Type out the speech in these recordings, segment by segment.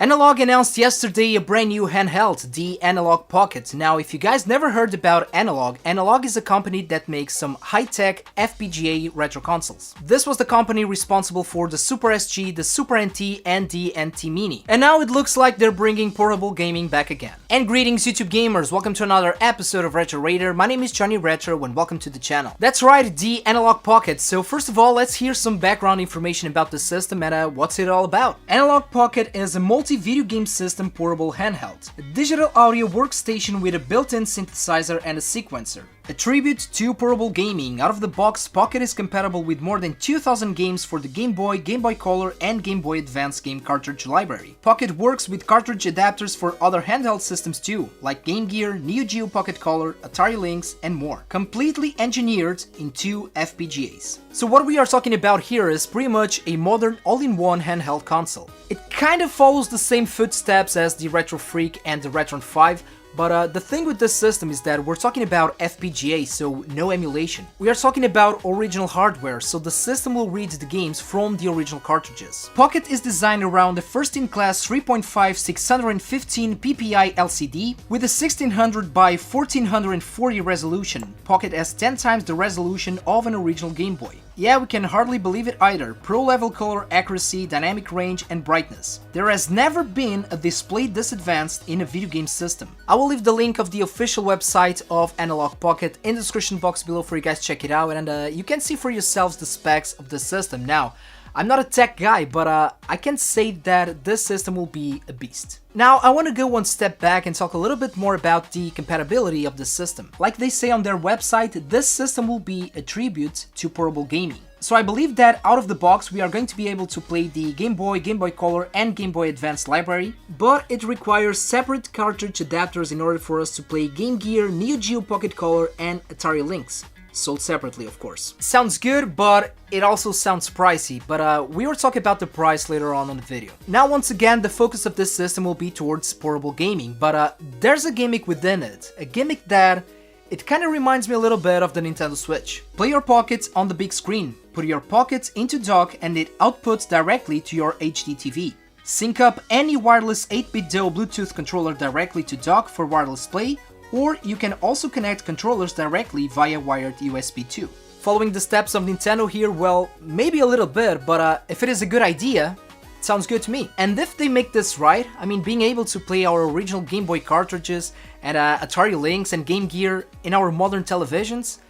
Analogue announced yesterday a brand new handheld, the Analogue Pocket. Now, if you guys never heard about Analogue, Analogue is a company that makes some high-tech FPGA retro consoles. This was the company responsible for the Super SG, the Super NT, and the NT Mini. And now it looks like they're bringing portable gaming back again. And greetings YouTube gamers, welcome to another episode of Retro Raider. My name is Johnny Retro and welcome to the channel. That's right, the Analogue Pocket. So first of all, let's hear some background information about the system and what's it all about. Analogue Pocket is a multi-video game system portable handheld, a digital audio workstation with a built-in synthesizer and a sequencer. A tribute to portable gaming. Out of the box, Pocket is compatible with more than 2,000 games for the Game Boy, Game Boy Color, and Game Boy Advance game cartridge library. Pocket works with cartridge adapters for other handheld systems too, like Game Gear, Geo Pocket Color, Atari Lynx, and more. Completely engineered into FPGAs. So what we are talking about here is pretty much a modern all-in-one handheld console. It kind of follows the same footsteps as the Retro Freak and the Retron 5, but the thing with this system is that we're talking about FPGA, so no emulation. We are talking about original hardware, so the system will read the games from the original cartridges. Pocket is designed around a first-in-class 3.5 615 ppi LCD with a 1600 by 1440 resolution. Pocket has 10 times the resolution of an original Game Boy. Yeah, we can hardly believe it either. Pro-level color accuracy, dynamic range, and brightness. There has never been a display this advanced in a video game system. I will leave the link of the official website of Analogue Pocket in the description box below for you guys to check it out, and you can see for yourselves the specs of the system. Now, I'm not a tech guy, but I can say that this system will be a beast. Now, I want to go one step back and talk a little bit more about the compatibility of the system. Like they say on their website, this system will be a tribute to portable gaming. So I believe that out of the box we are going to be able to play the Game Boy, Game Boy Color, and Game Boy Advance library, but it requires separate cartridge adapters in order for us to play Game Gear, Geo Pocket Color, and Atari Lynx. Sold separately, of course. Sounds good, but it also sounds pricey, but we will talk about the price later on in the video. Now, once again, the focus of this system will be towards portable gaming, but there's a gimmick within it, a gimmick that it kind of reminds me a little bit of the Nintendo Switch. Play your Pocket on the big screen, put your Pocket into dock and it outputs directly to your HD TV. Sync up any wireless 8-bit DO Bluetooth controller directly to dock for wireless play, or you can also connect controllers directly via wired USB 2. Following the steps of Nintendo here, well, maybe a little bit, but if it is a good idea, it sounds good to me. And if they make this right, I mean, being able to play our original Game Boy cartridges and Atari Lynx and Game Gear in our modern televisions,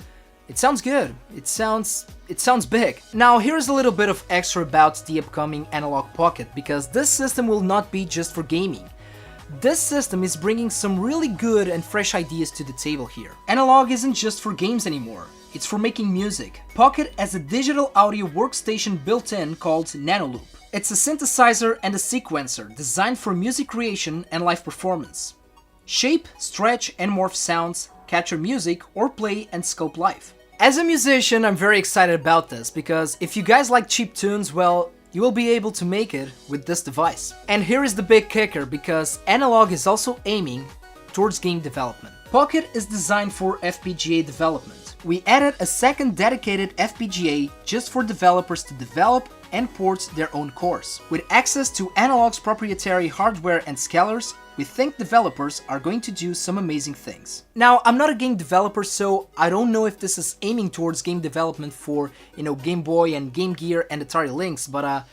it sounds good. It sounds big. Now, here's a little bit of extra about the upcoming Analogue Pocket, because this system will not be just for gaming. This system is bringing some really good and fresh ideas to the table here. Analogue isn't just for games anymore, it's for making music. Pocket has a digital audio workstation built in called Nanoloop. It's a synthesizer and a sequencer designed for music creation and live performance. Shape, stretch, and morph sounds, capture music, or play and scope live. As a musician, I'm very excited about this, because if you guys like cheap tunes, well, you will be able to make it with this device. And here is the big kicker, because Analogue is also aiming towards game development. Pocket is designed for FPGA development. We added a second dedicated FPGA just for developers to develop and port their own cores. With access to Analogue's proprietary hardware and scalars, we think developers are going to do some amazing things. Now, I'm not a game developer, so I don't know if this is aiming towards game development for, Game Boy and Game Gear and Atari Lynx, but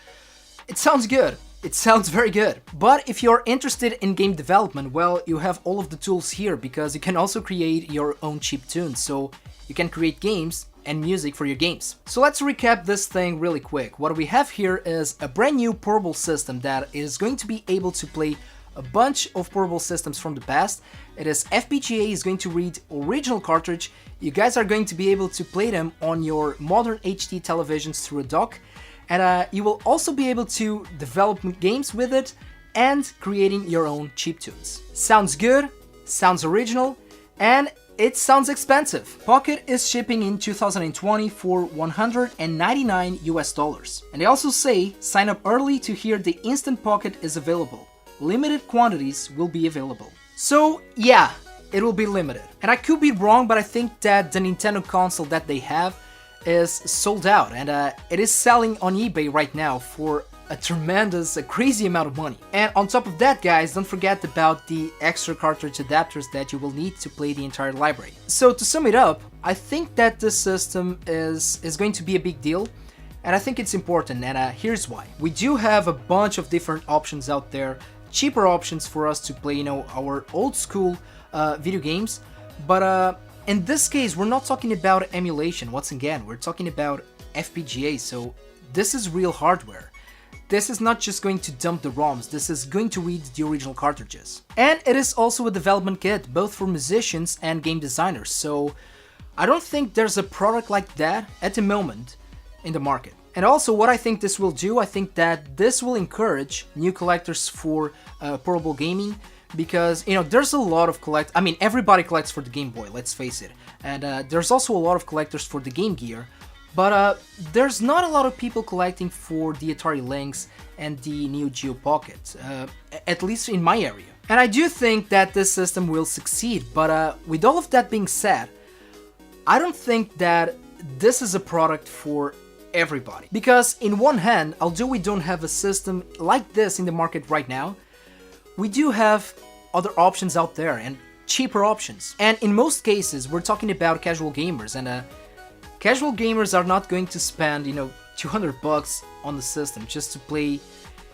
it sounds good. It sounds very good. But if you're interested in game development, well, you have all of the tools here, because you can also create your own cheap tunes, so you can create games and music for your games. So let's recap this thing really quick. What we have here is a brand new portable system that is going to be able to play a bunch of portable systems from the past. It is FPGA is going to read original cartridge. You guys are going to be able to play them on your modern HD televisions through a dock, and you will also be able to develop games with it and creating your own chiptunes. Sounds good, sounds original, and it sounds expensive. Pocket is shipping in 2020 for $199 US. And they also say sign up early to hear the instant Pocket is available. Limited quantities will be available. So yeah, it will be limited. And I could be wrong, but I think that the Nintendo console that they have is sold out, and it is selling on eBay right now for a crazy amount of money. And on top of that, guys, don't forget about the extra cartridge adapters that you will need to play the entire library. So to sum it up, I think that this system is going to be a big deal, and I think it's important, and here's why. We do have a bunch of different options out there, cheaper options for us to play, our old school video games, but in this case, we're not talking about emulation. Once again, we're talking about FPGA, so this is real hardware. This is not just going to dump the ROMs, this is going to read the original cartridges. And it is also a development kit, both for musicians and game designers, so I don't think there's a product like that at the moment in the market. And also what I think this will do, I think that this will encourage new collectors for portable gaming, because there's a lot of everybody collects for the Game Boy, let's face it, and there's also a lot of collectors for the Game Gear, but there's not a lot of people collecting for the Atari Lynx and the new Geo Pocket, at least in my area. And I do think that this system will succeed, but with all of that being said, I don't think that this is a product for everybody. Because in one hand, although we don't have a system like this in the market right now, we do have other options out there and cheaper options. And in most cases, we're talking about casual gamers, and casual gamers are not going to spend, $200 on the system just to play,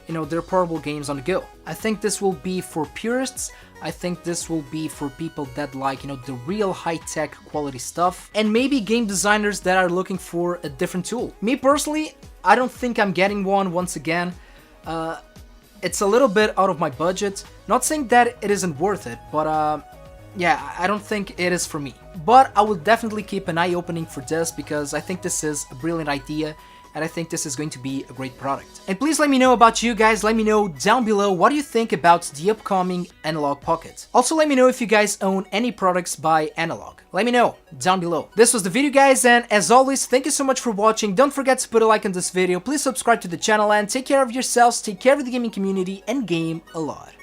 their portable games on the go. I think this will be for purists. I think this will be for people that like, the real high-tech quality stuff, and maybe game designers that are looking for a different tool. Me personally, I don't think I'm getting one once again. It's a little bit out of my budget. Not saying that it isn't worth it, but yeah, I don't think it is for me. But I will definitely keep an eye opening for this, because I think this is a brilliant idea, and I think this is going to be a great product. And please let me know about you guys, let me know down below what do you think about the upcoming Analogue Pocket. Also let me know if you guys own any products by Analogue. Let me know down below. This was the video, guys, and as always, thank you so much for watching. Don't forget to put a like on this video, please subscribe to the channel, and take care of yourselves, take care of the gaming community, and game a lot.